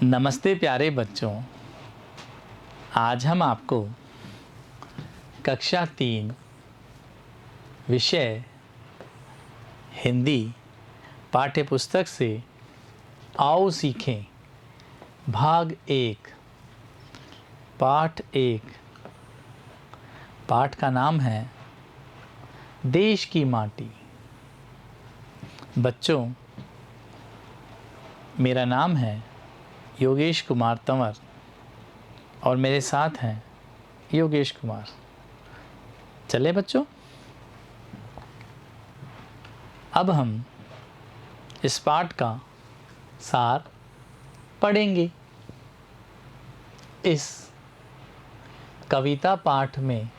नमस्ते प्यारे बच्चों। आज हम आपको कक्षा 3 विषय हिंदी पाठ्य पुस्तक से आओ सीखें भाग 1 पाठ 1 पाठ का नाम है देश की माटी। बच्चों, मेरा नाम है योगेश कुमार तंवर और मेरे साथ हैं योगेश कुमार। चले बच्चों, अब हम इस पाठ का सार पढ़ेंगे। इस कविता पाठ में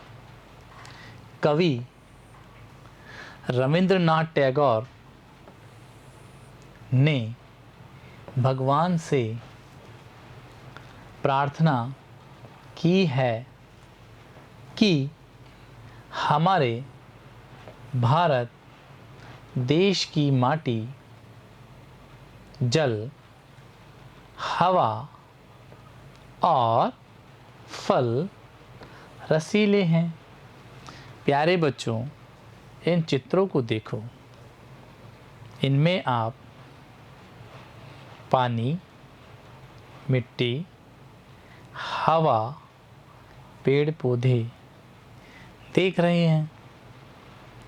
कवि रविंद्रनाथ टैगोर ने भगवान से प्रार्थना की है कि हमारे भारत देश की माटी, जल, हवा और फल रसीले हैं। प्यारे बच्चों, इन चित्रों को देखो। इनमें आप पानी, मिट्टी, हवा, पेड़ पौधे देख रहे हैं।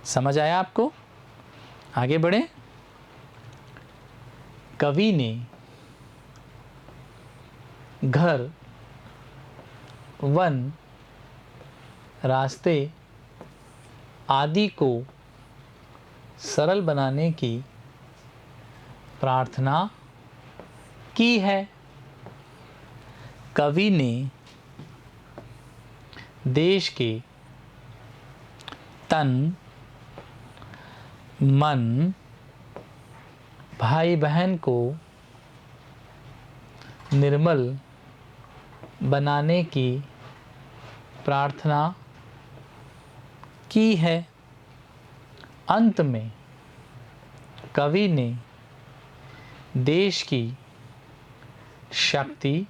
समझ आया आपको? आगे बढ़े। कवि ने घर, वन, रास्ते आदि को सरल बनाने की प्रार्थना की है। कवि ने देश के तन, मन, भाई बहन को निर्मल बनाने की प्रार्थना की है। अंत में कवि ने देश की शक्ति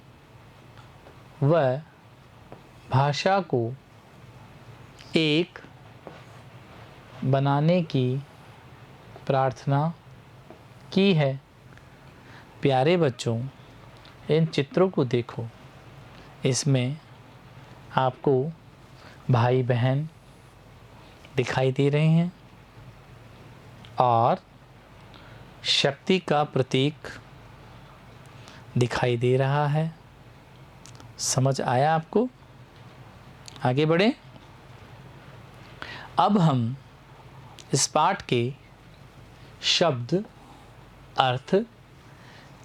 व भाषा को एक बनाने की प्रार्थना की है। प्यारे बच्चों, इन चित्रों को देखो। इसमें आपको भाई बहन दिखाई दे रहे हैं और शक्ति का प्रतीक दिखाई दे रहा है। समझ आया आपको? आगे बढ़े। अब हम इस पाठ के शब्द अर्थ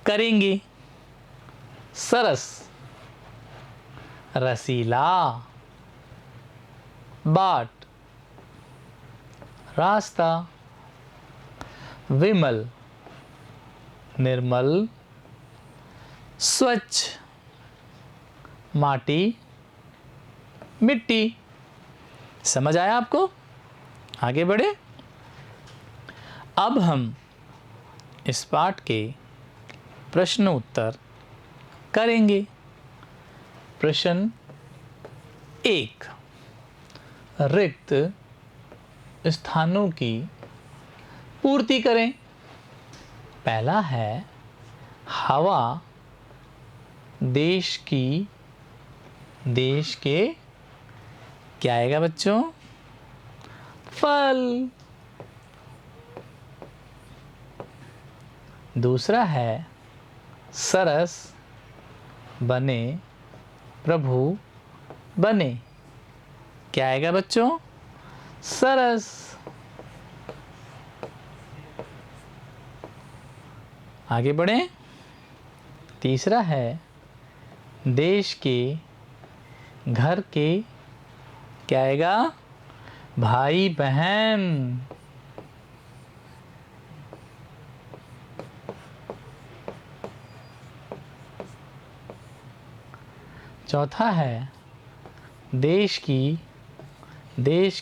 करेंगे। सरस, रसीला, बाट, रास्ता, विमल, निर्मल, स्वच्छ, माटी, मिट्टी। समझ आया आपको? आगे बढ़े। अब हम इस पाठ के प्रश्न उत्तर करेंगे। प्रश्न 1, रिक्त स्थानों की पूर्ति करें। पहला है हवा देश के क्या आएगा बच्चों? फल। दूसरा है सरस बने प्रभु बने। क्या आएगा बच्चों? सरस। आगे बढ़ें। तीसरा है देश के घर के क्या आएगा? भाई बहन। चौथा है देश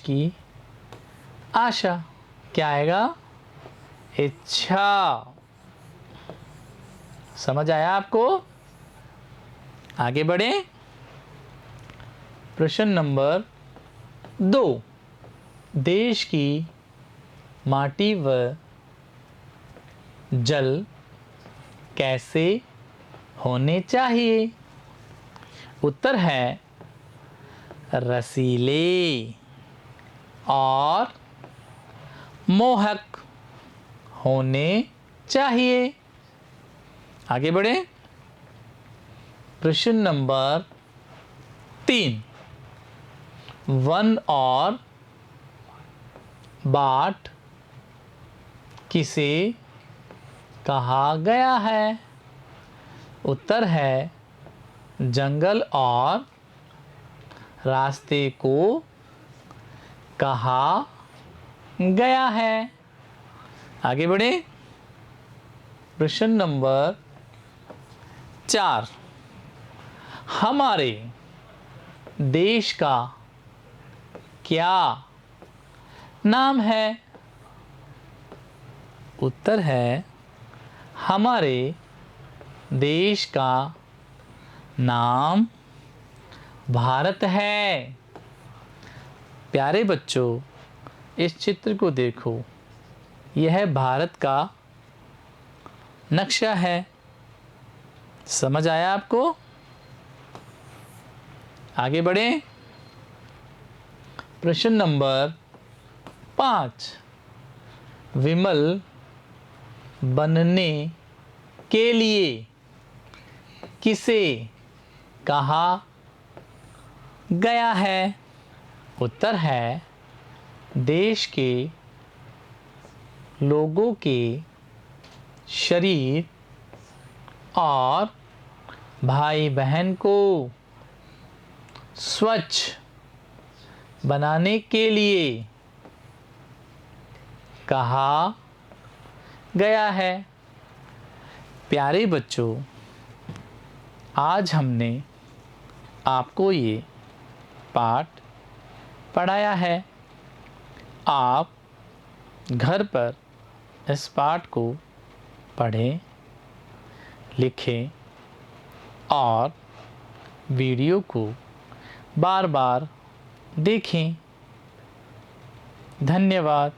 की आशा। क्या आएगा? इच्छा। समझ आया आपको? आगे बढ़ें। प्रश्न नंबर 2, देश की माटी व जल कैसे होने चाहिए? उत्तर है रसीले और मोहक होने चाहिए। आगे बढ़ें। प्रश्न नंबर 3, वन और बाट किसे कहा गया है? उत्तर है जंगल और रास्ते को कहा गया है। आगे बढ़ें। प्रश्न नंबर 4, हमारे देश का क्या नाम है? उत्तर है हमारे देश का नाम भारत है। प्यारे बच्चों, इस चित्र को देखो, यह भारत का नक्शा है। समझ आया आपको? आगे बढ़ें। प्रश्न नंबर 5, विमल बनने के लिए किसे कहा गया है? उत्तर है देश के लोगों के शरीर और भाई बहन को स्वच्छ बनाने के लिए कहा गया है। प्यारे बच्चों, आज हमने आपको ये पाठ पढ़ाया है। आप घर पर इस पाठ को पढ़ें, लिखें और वीडियो को बार बार देखें। धन्यवाद।